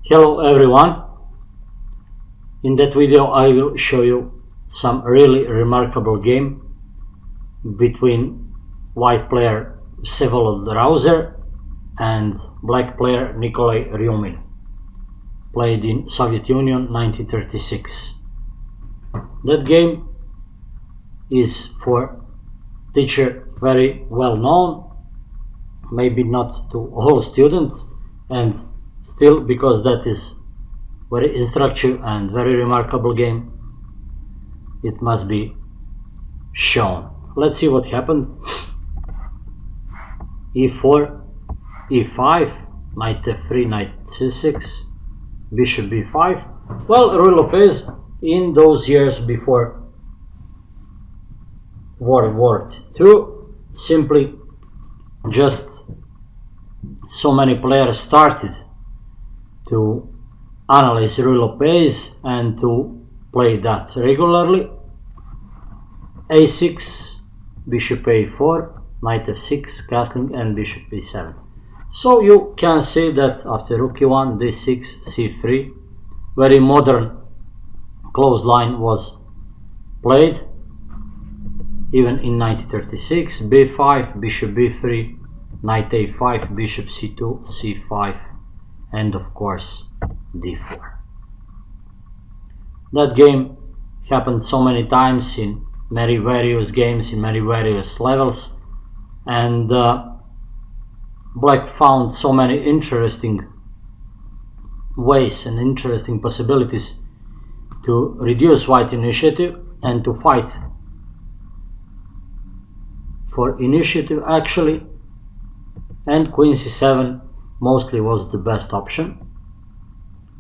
Hello everyone. In that video I will show you some really remarkable game between white player Vsevolod Rauser and black player Nikolai Ryumin, played in Soviet Union 1936. That game is for teacher very well known, maybe not to all students, and still, because that is very instructive and very remarkable game, it must be shown. Let's see what happened. e4, e5, knight f3, knight c6, bishop b5. Well, Ruy Lopez in those years before World War II, simply just so many players started to analyze Ruy Lopez and to play that regularly. a6, bishop a4, knight f6, castling, and bishop b7. So you can see that after rook e1, d6, c3, very modern closed line was played, even in 1936. b5, bishop b3, knight a5, bishop c2, c5, and of course d4. That game happened so many times in many various games, in many various levels, and black found so many interesting ways and interesting possibilities to reduce white initiative and to fight for initiative actually, and queen c7 mostly was the best option.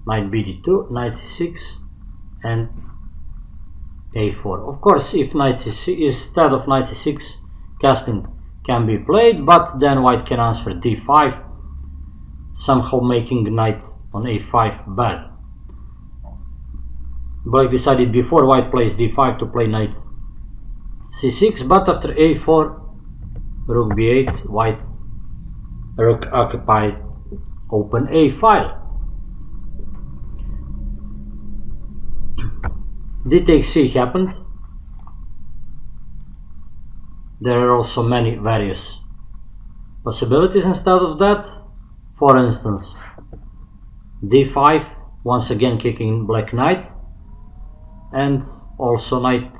Knight bd2, knight c6, and a4. Of course, if knight c6, instead of knight c6, castling can be played, but then white can answer d5, somehow making knight on a5 bad. Black decided before white plays d5 to play knight c6, but after a4, rook b8, white rook occupied open a file. d takes c happened. There are also many various possibilities instead of that. For instance, d5, once again kicking black knight, and also knight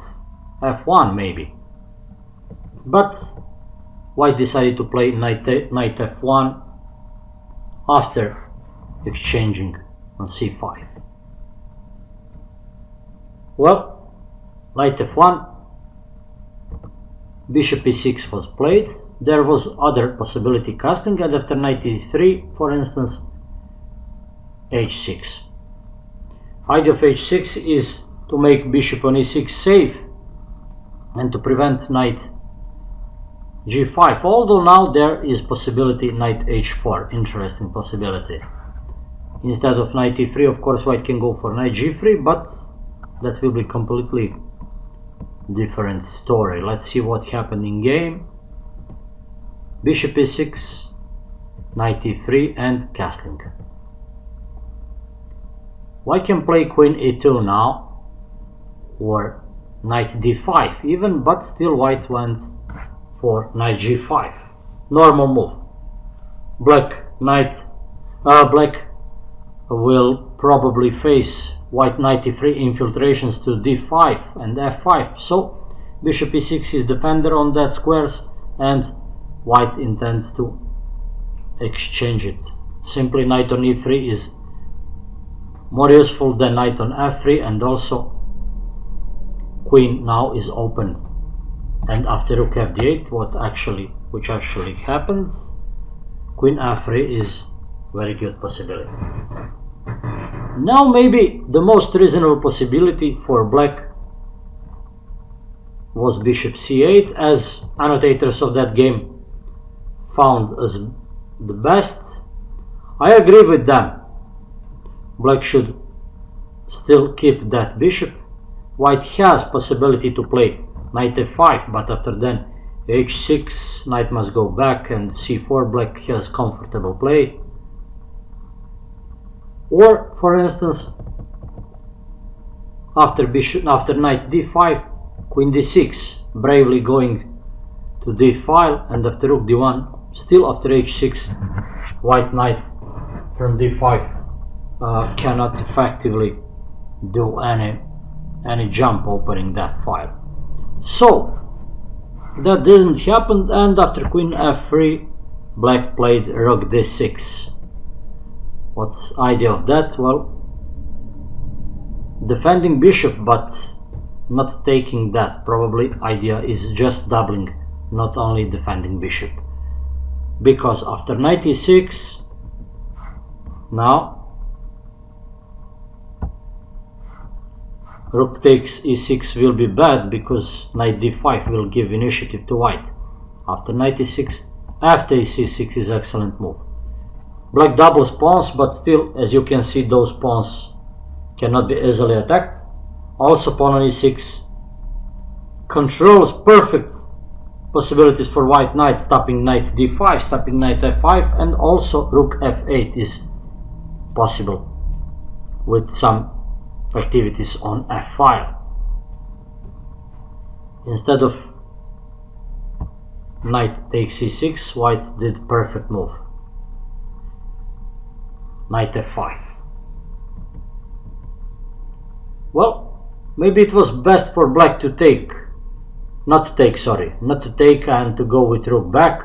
f1 maybe. But white decided to play knight f1 after exchanging on c5. Well, knight f1, bishop e6 was played. There was other possibility casting, and after knight e3, for instance, h6. Idea of h6 is to make bishop on e6 safe and to prevent knight g5, although now there is possibility knight h4, interesting possibility. Instead of knight e3, of course, white can go for knight g3, but that will be completely different story. Let's see what happened in game. Bishop e6, knight e3, and castling. White can play queen e2 now, or knight d5 even, but still white went for knight g5. Normal move. Black will probably face white knight e3 infiltrations to d5 and f5. So bishop e6 is defender on that squares, and white intends to exchange it. Simply knight on e3 is more useful than knight on f3, and also queen now is open. And after rook fd8, which actually happens, queen f3 is very good possibility. Now maybe the most reasonable possibility for black was bishop c8, as annotators of that game found as the best. I agree with them. Black should still keep that bishop. White has possibility to play knight f5, but after then h6, knight must go back, and c4, black has comfortable play. Or for instance, after knight d5, queen d6, bravely going to d5, and after rook d1, still after h6, white knight from d5 cannot effectively do any jump opening that file. So that didn't happen, and after queen f3, black played rook d6. What's the idea of that? Well, defending bishop but not taking that. Probably idea is just doubling, not only defending bishop, because after knight e6, now rook takes e6 will be bad, because knight d5 will give initiative to white. After knight e6, after e6 is excellent move. Black doubles pawns, but still, as you can see, those pawns cannot be easily attacked. Also pawn on e6 controls perfect possibilities for white knight, stopping knight d5, stopping knight f5, and also rook f8 is possible with some activities on f file. Instead of knight takes e6, white did perfect move, knight f5. Well, maybe it was best for black to take, not to take and to go with rook back,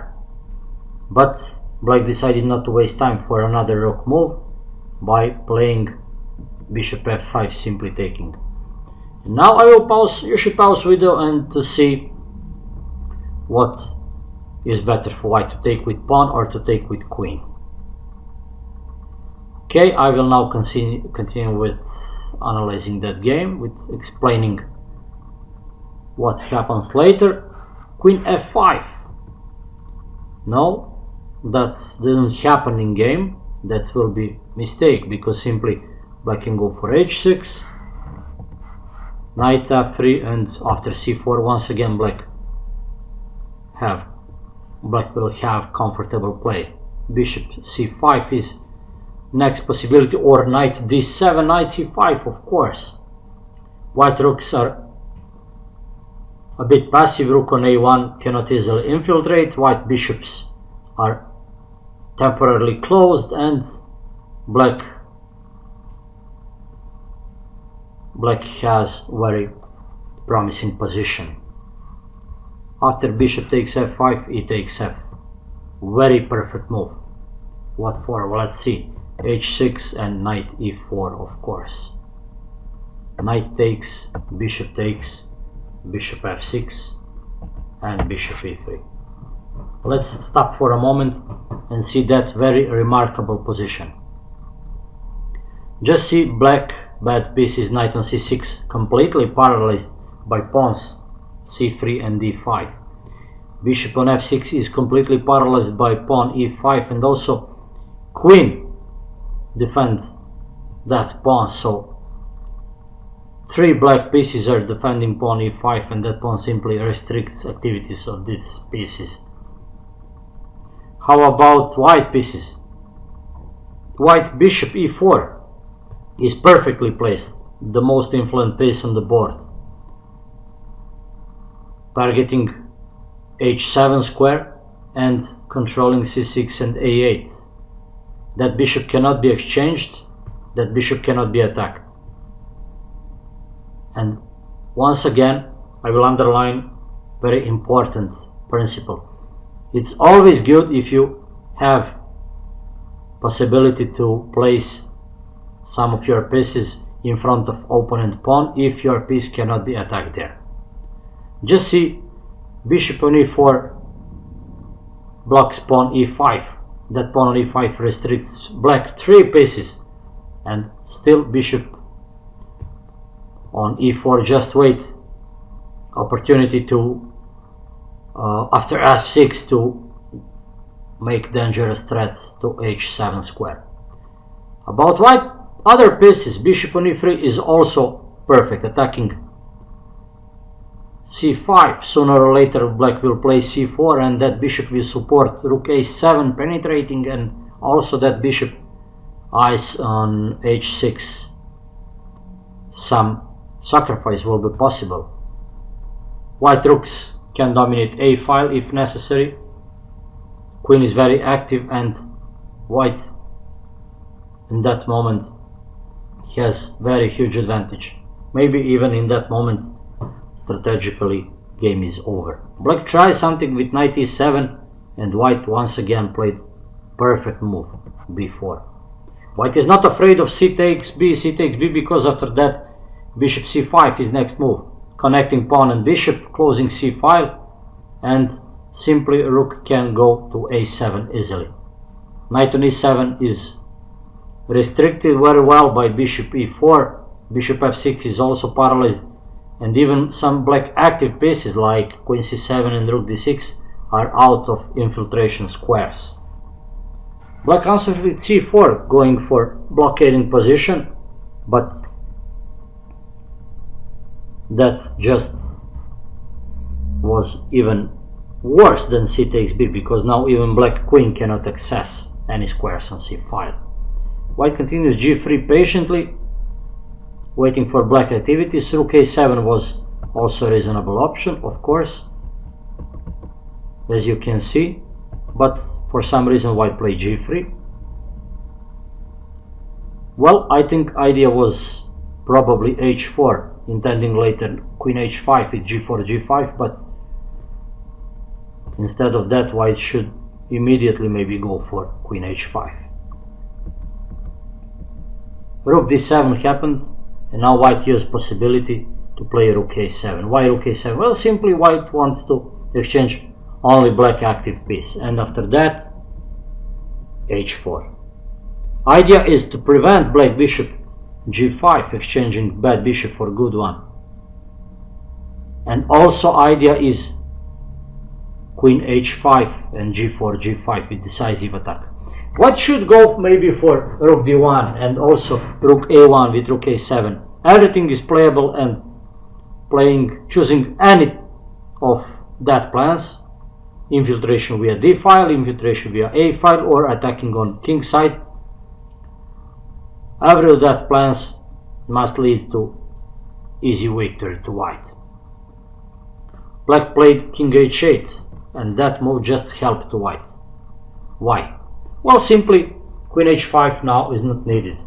but black decided not to waste time for another rook move by playing bishop f5, simply taking. Now I will pause. You should pause video and to see what is better for white, to take with pawn or to take with queen. Okay, I will now continue with analyzing that game, with explaining what happens later. Queen f5. No, that didn't happen in game. That will be mistake, because simply black can go for h6, knight f3, and after c4 once again black will have comfortable play. Bishop c5 is next possibility, or knight d7, knight c5, of course. White rooks are a bit passive. Rook on a1 cannot easily infiltrate. White bishops are temporarily closed, and black has very promising position. After bishop takes f5, e takes f. Very perfect move. What for? Well, let's see. h6 and knight e4, of course. Knight takes, bishop f6, and bishop e3. Let's stop for a moment and see that very remarkable position. Just see black bad pieces, knight on c6, completely paralyzed by pawns c3 and d5. Bishop on f6 is completely paralyzed by pawn e5, and also queen defends that pawn. So 3 black pieces are defending pawn e5, and that pawn simply restricts activities of these pieces. How about white pieces? White bishop e4 is perfectly placed, the most influent piece on the board, targeting h7 square and controlling c6 and a8. That bishop cannot be exchanged, that bishop cannot be attacked. And once again, I will underline very important principle. It's always good if you have possibility to place some of your pieces in front of opponent pawn if your piece cannot be attacked there. Just see, bishop on e4 blocks pawn e5. That pawn on e5 restricts black 3 pieces, and still bishop on e4 just wait opportunity to after f6 to make dangerous threats to h7 square. About white other pieces, bishop on e3 is also perfect, attacking c5. Sooner or later black will play c4, and that bishop will support rook a7 penetrating, and also that bishop eyes on h6, some sacrifice will be possible. White rooks can dominate a file if necessary. Queen is very active, and white in that moment has very huge advantage. Maybe even in that moment strategically game is over. Black tries something with knight e7, and white once again played perfect move b4. White is not afraid of c takes b, because after that bishop c5 is next move, connecting pawn and bishop, closing c file, and simply rook can go to a7 easily. Knight on e7 is restricted very well by bishop e4. Bishop f6 is also paralyzed, and even some black active pieces like queen c7 and rook d6 are out of infiltration squares. Black answers with c4, going for blockading position, but that just was even worse than c takes b, because now even black queen cannot access any squares on c file. White continues g3 patiently, waiting for black activities. Rook a7 was also a reasonable option, of course, as you can see, but for some reason white played g3. Well, I think idea was probably h4, intending later queen h5 with g4 g5, but instead of that white should immediately maybe go for queen h5. Rook d7 happened, and now white used possibility to play rook a7. Why rook a7? Well, simply white wants to exchange only black active piece, and after that h4. Idea is to prevent black bishop g5 exchanging bad bishop for good one, and also idea is queen h5 and g4 g5 with decisive attack. White should go maybe for rook d1 and also rook a1 with rook a7. Everything is playable, and choosing any of that plans, infiltration via d file, infiltration via a file, or attacking on king side, every of that plans must lead to easy victory to white. Black played king h8, and that move just helped to white. Why? Well, simply queen h5 now is not needed.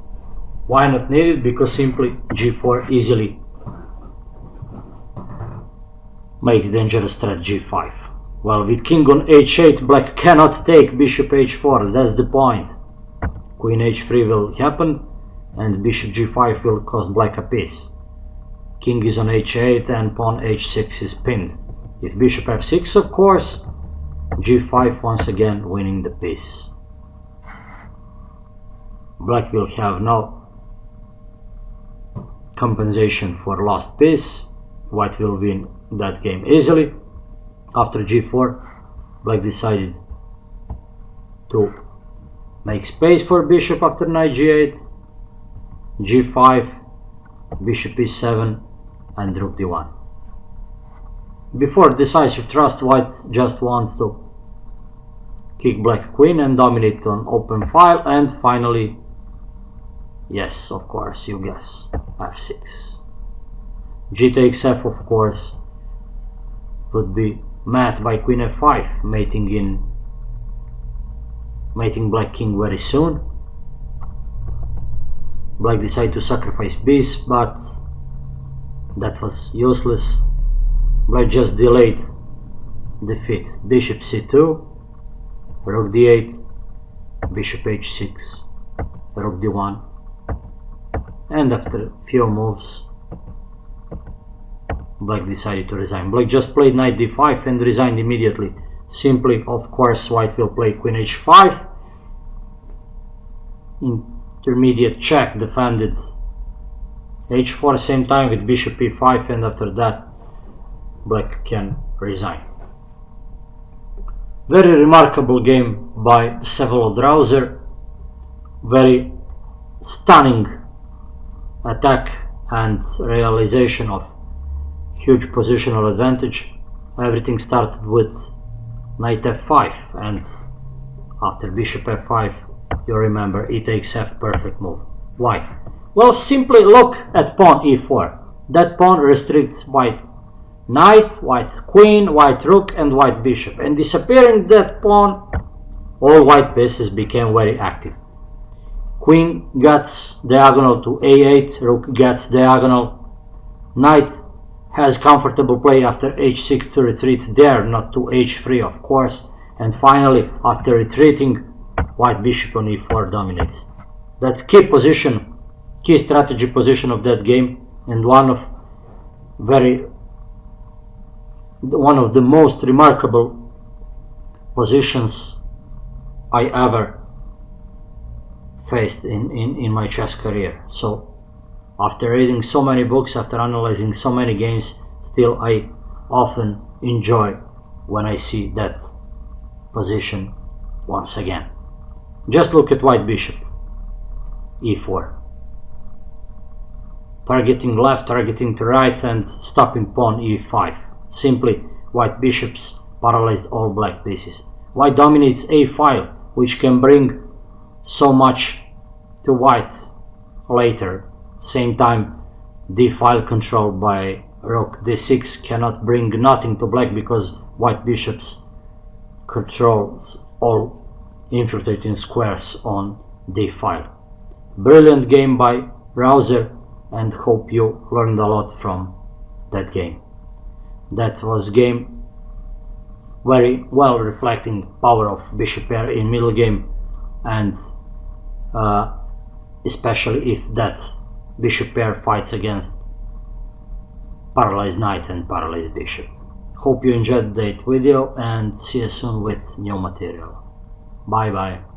Why not needed? Because simply g4 easily makes dangerous threat g5. Well, with king on h8, black cannot take bishop h4, that's the point. Queen h3 will happen, and bishop g5 will cost black a piece. King is on h8 and pawn h6 is pinned. If bishop f6, of course, g5 once again winning the piece. Black will have no compensation for lost piece. White will win that game easily. After g4, black decided to make space for bishop after knight g8, g5, bishop e7, and rook d1. Before decisive thrust, white just wants to kick black queen and dominate on open file, and finally, yes, of course, you guess, f6. G takes f, of course, would be met by queen f5, mating black king very soon. Black decided to sacrifice piece, but that was useless. Black just delayed defeat. Bishop c2, rook d8, bishop h6, rook d1, and after a few moves black decided to resign. Black just played knight d5 and resigned immediately. Simply, of course, white will play queen h5, intermediate check, defended h4 same time with bishop e5, and after that black can resign. Very remarkable game by Vsevolod, very stunning attack and realization of huge positional advantage. Everything started with knight f5, and after bishop f5 you remember e takes f, perfect move. Why? Well, simply look at pawn e4. That pawn restricts white knight, white queen, white rook, and white bishop. And disappearing that pawn, all white pieces became very active. Queen gets diagonal to a8, rook gets diagonal, knight has comfortable play after h6 to retreat there, not to h3 of course, and finally after retreating, white bishop on e4 dominates. That's key position, key strategy position of that game, and one of the most remarkable positions I ever faced in my chess career. So after reading so many books, after analyzing so many games, still I often enjoy when I see that position once again. Just look at white bishop, e4. Targeting left, targeting to right, and stopping pawn e5. Simply, white bishops paralyzed all black pieces. White dominates a file, which can bring so much to white later. Same time, d file controlled by rook d6 cannot bring nothing to black because white bishops controls all infiltrating squares on d file. Brilliant game by Browser, and hope you learned a lot from that game. That was game very well reflecting power of bishop pair in middle game, and especially if that bishop pair fights against paralyzed knight and paralyzed bishop. Hope you enjoyed that video, and see you soon with new material. Bye bye.